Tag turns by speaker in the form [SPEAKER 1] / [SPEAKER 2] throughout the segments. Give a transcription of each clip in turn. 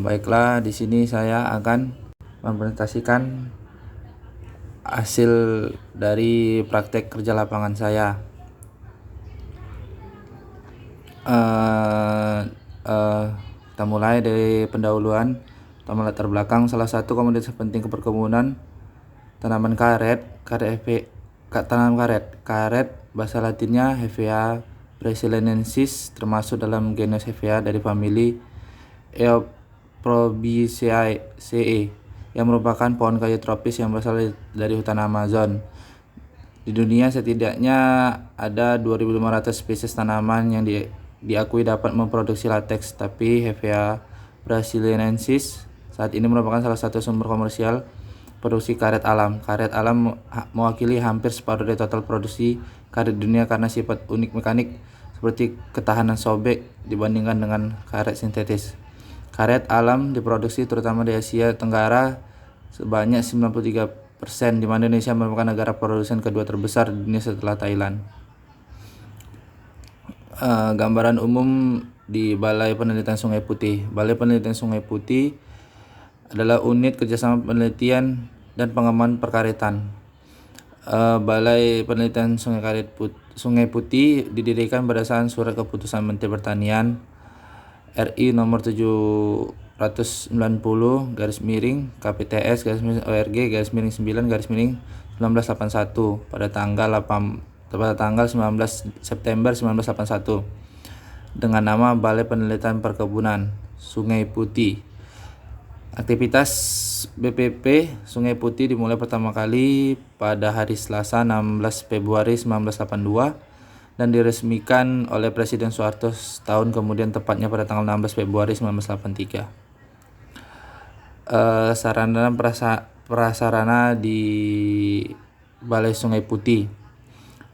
[SPEAKER 1] Baiklah, di sini saya akan mempresentasikan hasil dari praktek kerja lapangan saya. Kita mulai dari pendahuluan. Pertama, latar belakang. Salah satu komoditas penting keperkebunan tanaman karet. Karet bahasa latinnya Hevea brasiliensis, termasuk dalam genus Hevea dari famili Euphorbitaceae yang merupakan pohon kayu tropis yang berasal dari hutan Amazon. Di dunia setidaknya ada 2.500 spesies tanaman yang diakui dapat memproduksi lateks, tapi Hevea brasiliensis saat ini merupakan salah satu sumber komersial produksi karet alam. Karet alam mewakili hampir separuh dari total produksi karet dunia karena sifat unik mekanik seperti ketahanan sobek dibandingkan dengan karet sintetis. Karet alam diproduksi terutama di Asia Tenggara sebanyak 93%, di mana Indonesia merupakan negara produsen kedua terbesar di dunia setelah Thailand. Gambaran umum di Balai Penelitian Sungai Putih. Balai Penelitian Sungai Putih adalah unit kerjasama penelitian dan pengembangan perkaretan. Balai Penelitian Sungai Putih didirikan berdasarkan Surat Keputusan Menteri Pertanian RI nomor 790 KPTS/ORG/9/1981 pada tanggal 19 September 1981 dengan nama Balai Penelitian Perkebunan Sungai Putih. Aktivitas BPP Sungai Putih dimulai pertama kali pada hari Selasa 16 Februari 1982 dan diresmikan oleh Presiden Soeharto setahun kemudian, tepatnya pada tanggal 16 Februari 1983. Sarana dan prasarana di Balai Sungai Putih.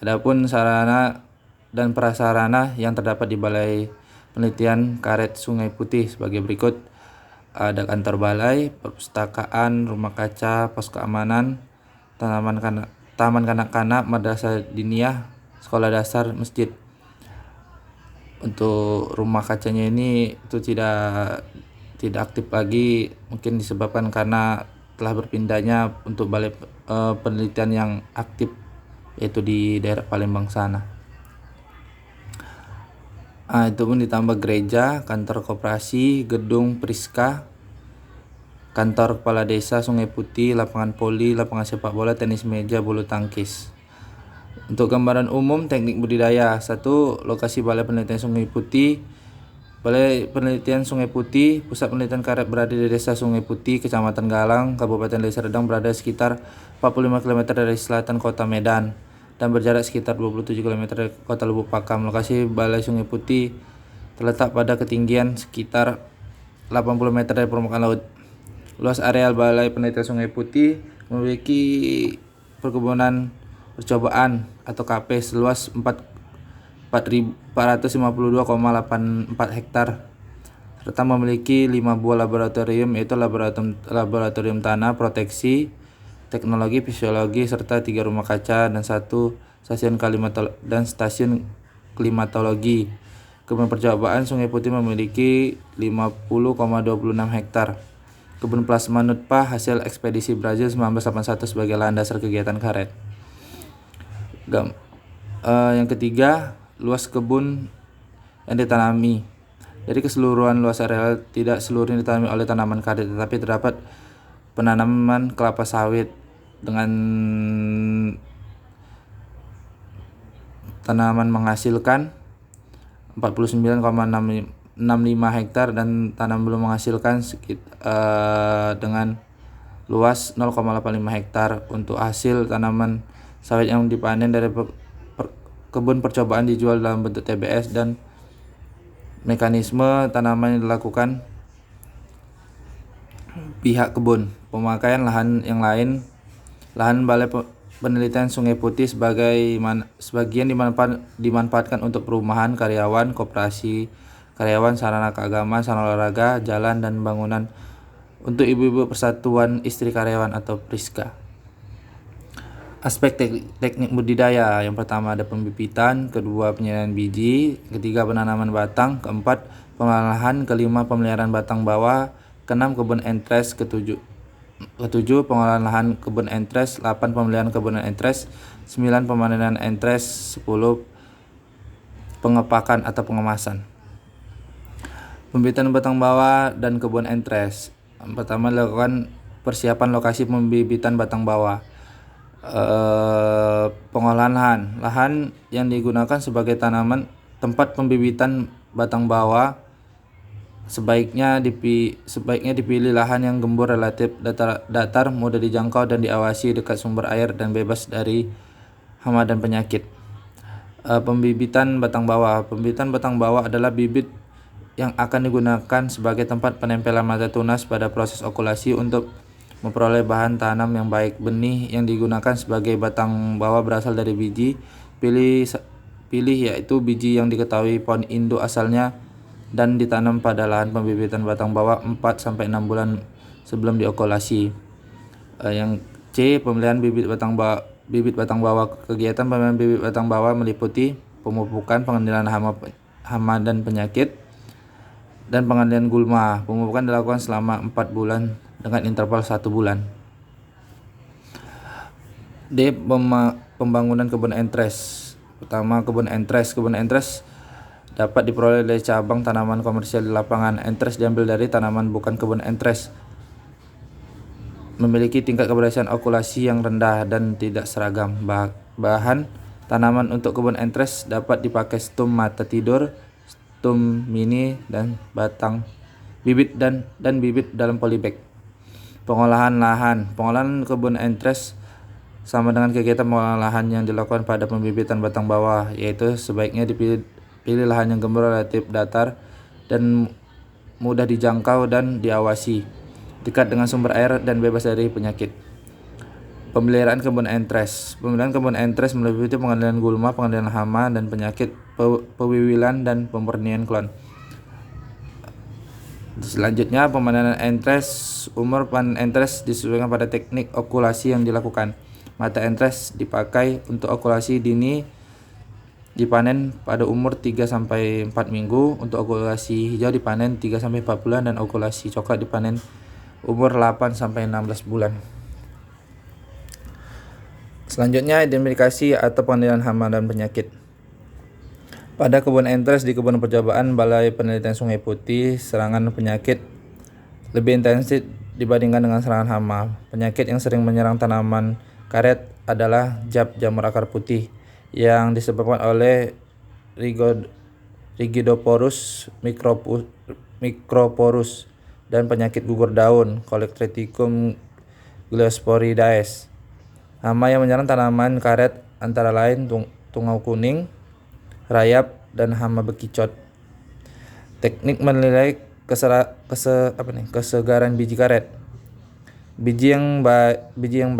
[SPEAKER 1] Adapun sarana dan prasarana yang terdapat di Balai Penelitian Karet Sungai Putih sebagai berikut. Ada kantor balai, perpustakaan, rumah kaca, pos keamanan, taman kanak-kanak, madrasah diniyah, sekolah dasar, masjid. Untuk rumah kacanya ini itu tidak aktif lagi, mungkin disebabkan karena telah berpindahnya untuk balai penelitian yang aktif, yaitu di daerah Palembang sana. Itu pun ditambah gereja, kantor koperasi, gedung Priska, kantor kepala desa Sungai Putih, lapangan poli, lapangan sepak bola, tenis meja, bulu tangkis. Untuk gambaran umum teknik budidaya. 1. Lokasi Balai Penelitian Sungai Putih. Balai Penelitian Sungai Putih, pusat penelitian karet berada di Desa Sungai Putih, Kecamatan Galang, Kabupaten Deli Serdang, berada sekitar 45 km dari selatan Kota Medan dan berjarak sekitar 27 km dari Kota Lubuk Pakam. Lokasi Balai Sungai Putih terletak pada ketinggian sekitar 80 meter dari permukaan laut. Luas areal Balai Penelitian Sungai Putih memiliki perkebunan percobaan atau KP seluas 452,84 hektar serta memiliki 5 buah laboratorium, yaitu laboratorium tanah, proteksi, teknologi, fisiologi, serta 3 rumah kaca dan 1 stasiun klimatologi. Kebun percobaan Sungai Putih memiliki 50,26 hektar. Kebun plasma nutpah hasil ekspedisi Brazil 1981 sebagai lahan dasar kegiatan karet. Yang ketiga, luas kebun yang ditanami. Dari keseluruhan luas areal, tidak seluruhnya ditanami oleh tanaman karet, tetapi terdapat penanaman kelapa sawit dengan tanaman menghasilkan 49,65 hektar dan tanam belum menghasilkan dengan luas 0,85 hektar. Untuk hasil tanaman sawit yang dipanen dari kebun percobaan dijual dalam bentuk TBS, dan mekanisme tanaman yang dilakukan pihak kebun. Pemakaian lahan yang lain. Lahan Balai Penelitian Sungai Putih sebagian dimanfaatkan untuk perumahan karyawan, koperasi karyawan, sarana keagamaan, sarana olahraga, jalan, dan bangunan untuk ibu-ibu Persatuan Istri Karyawan atau Priska. Aspek teknik budidaya. Yang pertama ada pembibitan, kedua penyediaan biji, ketiga penanaman batang, keempat pengolahan, kelima pemeliharaan batang bawah, Keenam, kebun entres. Ketujuh, pengolahan lahan kebun entres. 8, pemeliharaan kebun entres. 9, pemanenan entres. 10, pengepakan atau pengemasan. Pembibitan batang bawah dan kebun entres. Pertama, lakukan persiapan lokasi pembibitan batang bawah. Pengolahan lahan yang digunakan sebagai tempat pembibitan batang bawah sebaiknya dipilih lahan yang gembur, relatif datar, mudah dijangkau dan diawasi, dekat sumber air dan bebas dari hama dan penyakit. Pembibitan batang bawah. Pembibitan batang bawah adalah bibit yang akan digunakan sebagai tempat penempelan mata tunas pada proses okulasi untuk memperoleh bahan tanam yang baik. Benih yang digunakan sebagai batang bawah berasal dari biji. Pilih yaitu biji yang diketahui pohon induk asalnya dan ditanam pada lahan pembibitan batang bawah 4-6 bulan sebelum diokulasi. Yang C, pemilihan bibit batang bawah. Kegiatan pemilihan bibit batang bawah meliputi pemupukan, pengendalian hama dan penyakit, dan pengendalian gulma. Pemupukan dilakukan selama 4 bulan dengan interval 1 bulan. D, pembangunan kebun entres. Pertama, kebun entres. Kebun entres dapat diperoleh dari cabang tanaman komersial di lapangan. Entres diambil dari tanaman bukan kebun entres. Memiliki tingkat keberhasilan okulasi yang rendah dan tidak seragam. Bahan tanaman untuk kebun entres dapat dipakai stum mata tidur, stum mini, dan batang bibit dan bibit dalam polybag. Pengolahan lahan. Pengolahan kebun entres sama dengan kegiatan pengolahan lahan yang dilakukan pada pembibitan batang bawah, yaitu sebaiknya pilih lahan yang gembur, relatif datar, dan mudah dijangkau dan diawasi, dekat dengan sumber air dan bebas dari penyakit. Pemeliharaan kebun entres. Pemeliharaan kebun entres meliputi pengendalian gulma, pengendalian hama dan penyakit, pewiwilan, dan pemurnian klon. Selanjutnya, pemanenan entres. Umur panen entres disesuaikan pada teknik okulasi yang dilakukan. Mata entres dipakai untuk okulasi dini dipanen pada umur 3-4 minggu, untuk okulasi hijau dipanen 3-4 bulan, dan okulasi coklat dipanen umur 8-16 bulan. Selanjutnya, identifikasi atau pengendalian hama dan penyakit. Pada kebun entres di kebun percobaan Balai Penelitian Sungai Putih, serangan penyakit lebih intensif dibandingkan dengan serangan hama. Penyakit yang sering menyerang tanaman karet adalah jamur akar putih yang disebabkan oleh Rigidoporus microporus dan penyakit gugur daun Collect-Triticum gliosporidae. Hama yang menyerang tanaman karet antara lain tungau kuning, rayap, dan hama bekicot. Teknik menilai kesegaran biji karet. Biji yang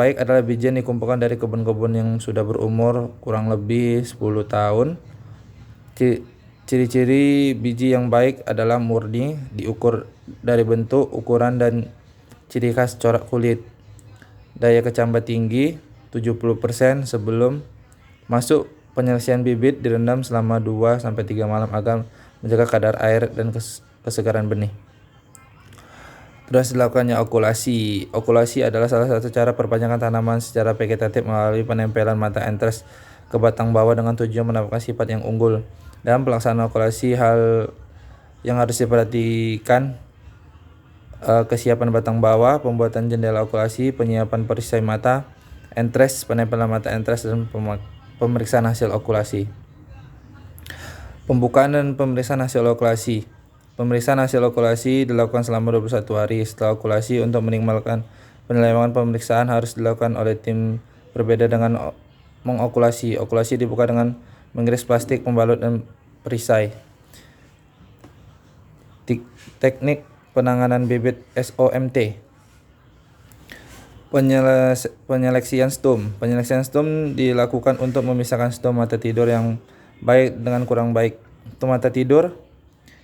[SPEAKER 1] baik adalah biji yang dikumpulkan dari kebun-kebun yang sudah berumur kurang lebih 10 tahun. Ciri-ciri biji yang baik adalah murni, diukur dari bentuk, ukuran, dan ciri khas corak kulit. Daya kecambah tinggi 70%. Sebelum masuk penyelesaian bibit direndam selama 2-3 malam agar menjaga kadar air dan kesegaran benih. Terus dilakukannya okulasi. Okulasi adalah salah satu cara perpanjangan tanaman secara vegetatif melalui penempelan mata entres ke batang bawah dengan tujuan mendapatkan sifat yang unggul. Dalam pelaksanaan okulasi, hal yang harus diperhatikan: kesiapan batang bawah, pembuatan jendela okulasi, penyiapan perisai mata entres, penempelan mata entres, dan pemeriksaan hasil okulasi. Pembukaan dan pemeriksaan hasil okulasi. Pemeriksaan hasil okulasi dilakukan selama 21 hari setelah okulasi. Untuk minimalkan penyelewengan, pemeriksaan harus dilakukan oleh tim berbeda dengan mengokulasi. Okulasi dibuka dengan mengiris plastik pembalut dan perisai. Teknik penanganan bibit SOMT. Penyeleksian stum. Penyeleksian stum dilakukan untuk memisahkan stum mata tidur yang baik dengan kurang baik. Stum mata tidur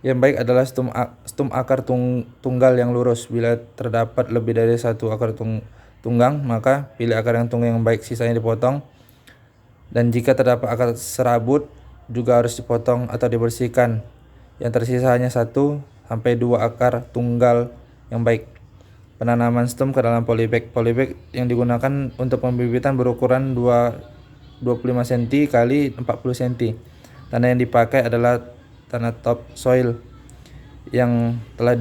[SPEAKER 1] yang baik adalah stum akar tunggal yang lurus. Bila terdapat lebih dari satu akar tunggang, maka pilih akar yang tunggang yang baik, sisanya dipotong. Dan jika terdapat akar serabut, juga harus dipotong atau dibersihkan. Yang tersisa hanya 1-2 akar tunggal yang baik. Penanaman stem ke dalam polybag. Polybag yang digunakan untuk pembibitan berukuran 25 cm kali 40 cm. Tanah yang dipakai adalah tanah top soil yang telah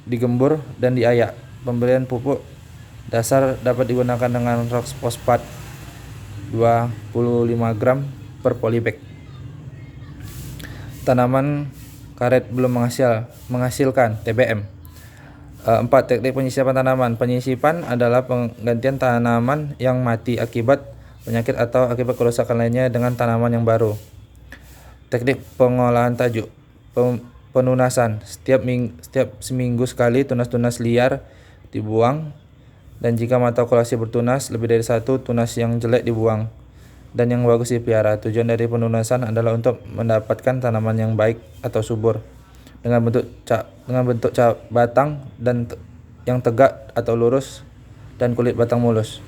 [SPEAKER 1] digembur dan diayak. Pemberian pupuk dasar dapat digunakan dengan rock fosfat 25 gram per polybag. Tanaman karet belum menghasilkan TBM. 4. Teknik penyisipan tanaman. Penyisipan adalah penggantian tanaman yang mati akibat penyakit atau akibat kerusakan lainnya dengan tanaman yang baru. Teknik pengolahan tajuk. Penunasan. Setiap seminggu sekali tunas-tunas liar dibuang, dan jika mata kolasi bertunas lebih dari satu, tunas yang jelek dibuang dan yang bagus dipelihara. Tujuan dari penunasan adalah untuk mendapatkan tanaman yang baik atau subur dengan bentuk batang dan yang tegak atau lurus dan kulit batang mulus.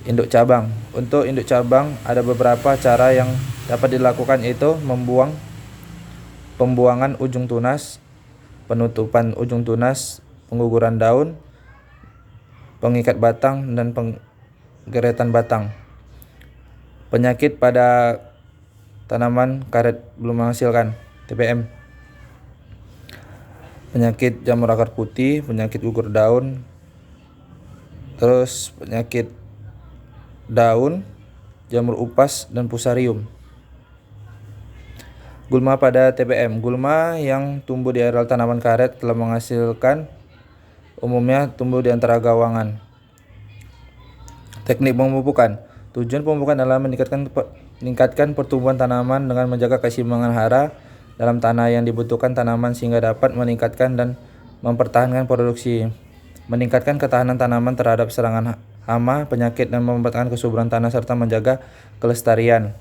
[SPEAKER 1] Induk cabang. Untuk induk cabang ada beberapa cara yang dapat dilakukan, yaitu pembuangan ujung tunas, penutupan ujung tunas, pengguguran daun, pengikat batang, dan penggeretan batang. Penyakit pada tanaman karet belum menghasilkan TBM. Penyakit jamur akar putih, penyakit gugur daun, terus penyakit daun, jamur upas, dan fusarium. Gulma pada TBM. Gulma yang tumbuh di areal tanaman karet telah menghasilkan, umumnya tumbuh di antara gawangan. Teknik pemupukan. Tujuan pemupukan adalah meningkatkan pertumbuhan tanaman dengan menjaga keseimbangan hara dalam tanah yang dibutuhkan tanaman sehingga dapat meningkatkan dan mempertahankan produksi, meningkatkan ketahanan tanaman terhadap serangan hama, penyakit, dan mempertahankan kesuburan tanah serta menjaga kelestariannya.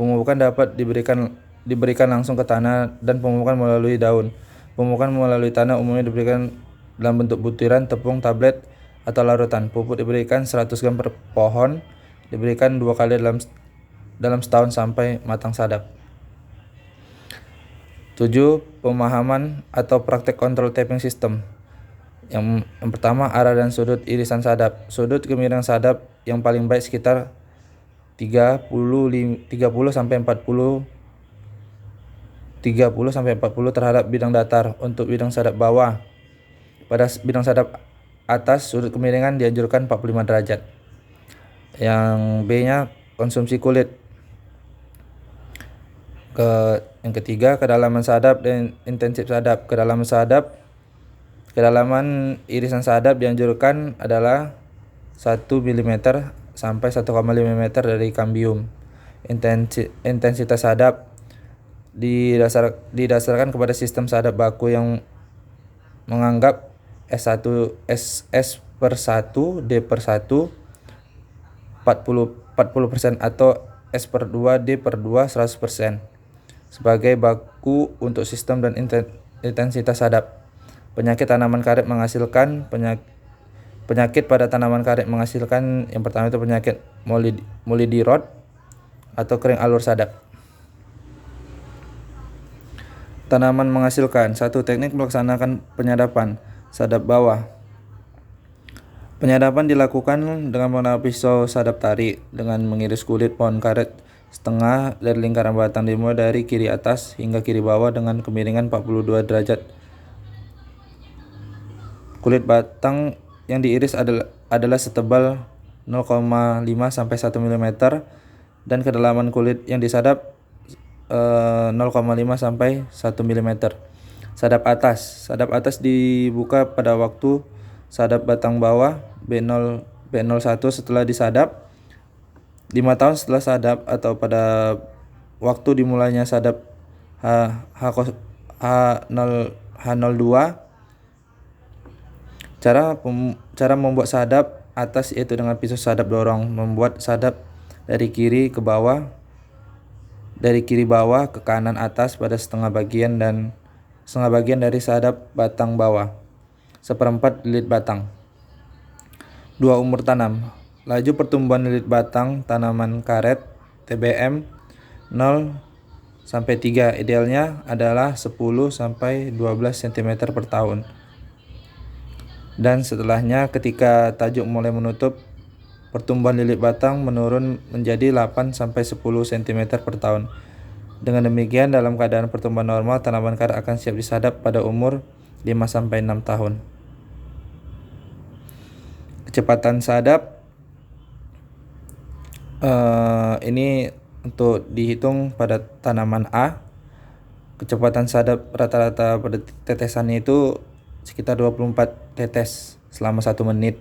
[SPEAKER 1] Pemupukan dapat diberikan langsung ke tanah dan pemupukan melalui daun. Pemupukan melalui tanah umumnya diberikan dalam bentuk butiran, tepung, tablet, atau larutan. Pupuk diberikan 100 gram per pohon, diberikan 2 kali dalam setahun sampai matang sadap. 7. Pemahaman atau praktek kontrol tapping system. Yang pertama, arah dan sudut irisan sadap. Sudut kemiringan sadap yang paling baik sekitar 30 sampai 40 terhadap bidang datar. Untuk bidang sadap bawah, pada bidang sadap atas sudut kemiringan dianjurkan 45 derajat. Yang B-nya konsumsi kulit. Yang ketiga, kedalaman sadap dan intensif sadap. Kedalaman irisan sadap dianjurkan adalah 1 mm sampai 1,5 mm dari kambium. Intensitas sadap didasarkan kepada sistem sadap baku yang menganggap S1 D/1 40% atau S/2 D/2 100% sebagai baku untuk sistem dan intensitas sadap. Penyakit tanaman karet menghasilkan. Penyakit pada tanaman karet menghasilkan, yang pertama itu penyakit moldy rot atau kering alur sadap. Tanaman menghasilkan. 1. Teknik melaksanakan penyadapan sadap bawah. Penyadapan dilakukan dengan menggunakan pisau sadap tarik dengan mengiris kulit pohon karet setengah dari lingkaran batang, dimulai dari kiri atas hingga kiri bawah dengan kemiringan 42 derajat. Kulit batang yang diiris adalah setebal 0,5 sampai 1 mm dan kedalaman kulit yang disadap 0,5 sampai 1 mm. Sadap atas dibuka pada waktu sadap batang bawah B01 setelah disadap, 5 tahun setelah sadap, atau pada waktu dimulainya sadap H02. Cara membuat sadap atas yaitu dengan pisau sadap dorong, membuat sadap dari kiri bawah ke kanan atas pada setengah bagian dari sadap batang bawah, 1/4 lilit batang. 2. Umur tanam. Laju pertumbuhan lilit batang tanaman karet TBM 0 sampai 3. Idealnya adalah 10 sampai 12 cm per tahun. Dan setelahnya ketika tajuk mulai menutup, pertumbuhan lilit batang menurun menjadi 8 sampai 10 cm per tahun. Dengan demikian, dalam keadaan pertumbuhan normal, tanaman karet akan siap disadap pada umur 5 sampai 6 tahun. Kecepatan sadap ini untuk dihitung pada tanaman A. Kecepatan sadap rata-rata pada tetesannya itu sekitar 24 tetes selama 1 menit.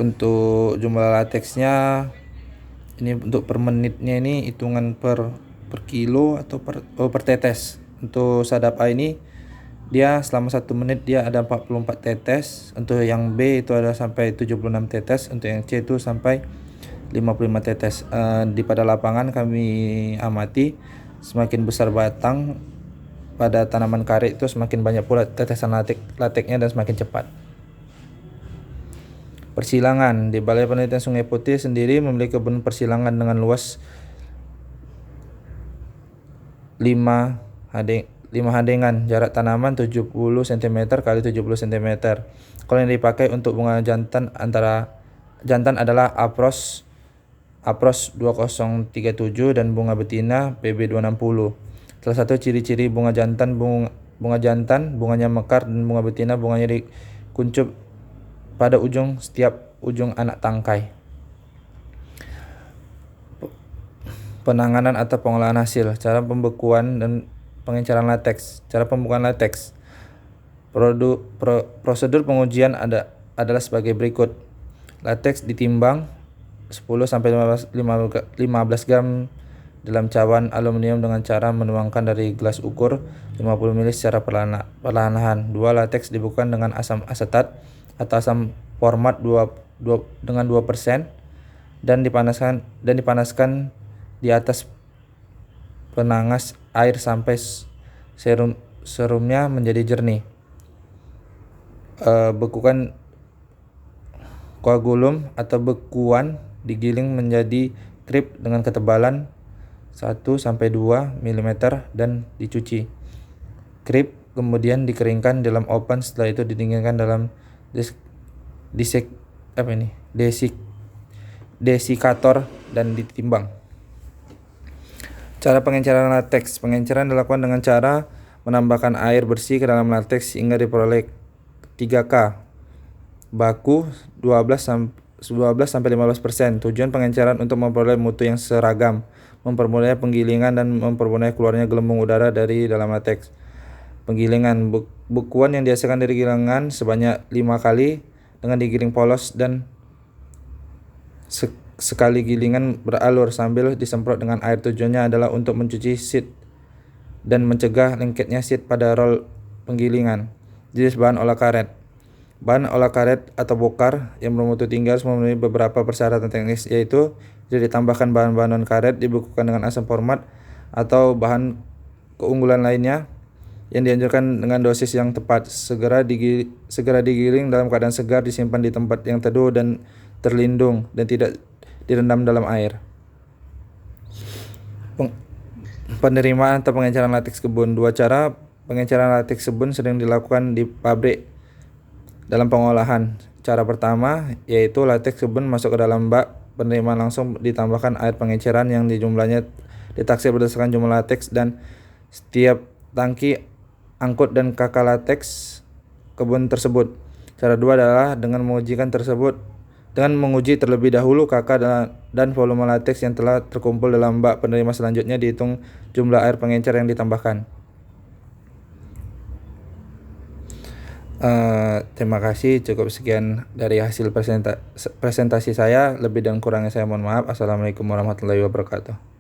[SPEAKER 1] Untuk jumlah lateksnya ini untuk per menitnya ini hitungan per kilo atau per tetes. Untuk sadap A ini dia selama 1 menit dia ada 44 tetes. Untuk yang B itu ada sampai 76 tetes. Untuk yang C itu sampai 55 tetes. Di pada lapangan kami amati semakin besar batang pada tanaman karet itu semakin banyak pula tetesan lateknya dan semakin cepat. Persilangan. Di Balai Penelitian Sungai Putih sendiri memiliki kebun persilangan dengan luas 5 hadengan, jarak tanaman 70 cm kali 70 cm. Kalau yang dipakai untuk bunga jantan adalah Apros 2037 dan bunga betina PB 260. Salah satu ciri-ciri bunga jantan, bunganya mekar, dan bunga betina bunganya dikuncup pada setiap ujung anak tangkai. Penanganan atau pengolahan hasil, cara pembekuan dan pengenceran lateks. Cara pembekuan lateks. Prosedur pengujian adalah sebagai berikut. Lateks ditimbang 10 sampai 15 gram dalam cawan aluminium dengan cara menuangkan dari gelas ukur 50 ml secara perlahan-lahan. 2. Lateks dibekukan dengan asam asetat atau asam format dengan 2% dan dipanaskan di atas penangas air sampai serumnya menjadi jernih. Bekukan koagulum atau bekuan digiling menjadi krip dengan ketebalan 1 sampai 2 mm dan dicuci. Krip kemudian dikeringkan dalam oven, setelah itu didinginkan dalam desikator dan ditimbang. Cara pengenceran lateks. Pengenceran dilakukan dengan cara menambahkan air bersih ke dalam lateks hingga diperoleh 3K. Baku 12 sampai 15%. Tujuan pengenceran untuk memperoleh mutu yang seragam, mempermudah penggilingan dan mempermudah keluarnya gelembung udara dari dalam lateks. Penggilingan. Bekuan yang dihasilkan dari gilingan sebanyak 5 kali dengan digiling polos dan sekali gilingan beralur sambil disemprot dengan air. Tujuannya adalah untuk mencuci seed dan mencegah lengketnya seed pada roll penggilingan. Jenis bahan olah karet. Bahan olah karet atau bokar yang bermutu tinggi harus memenuhi beberapa persyaratan teknis, yaitu tidak ditambahkan bahan-bahan non karet, dibekukan dengan asam format atau bahan keunggulan lainnya yang dianjurkan dengan dosis yang tepat. Segera digiling dalam keadaan segar, disimpan di tempat yang teduh dan terlindung dan tidak direndam dalam air. Penerimaan atau pengenceran lateks kebun. 2 cara pengenceran lateks kebun sering dilakukan di pabrik dalam pengolahan. Cara pertama yaitu lateks kebun masuk ke dalam bak penerimaan, langsung ditambahkan air pengenceran yang jumlahnya ditaksir berdasarkan jumlah lateks dan setiap tangki angkut dan kakak lateks kebun tersebut. Cara 2 adalah dengan menguji terlebih dahulu kakak dan volume lateks yang telah terkumpul dalam bak penerima, selanjutnya dihitung jumlah air pengencer yang ditambahkan. Terima kasih, cukup sekian dari hasil presentasi saya. Lebih dan kurangnya saya mohon maaf. Assalamualaikum warahmatullahi wabarakatuh.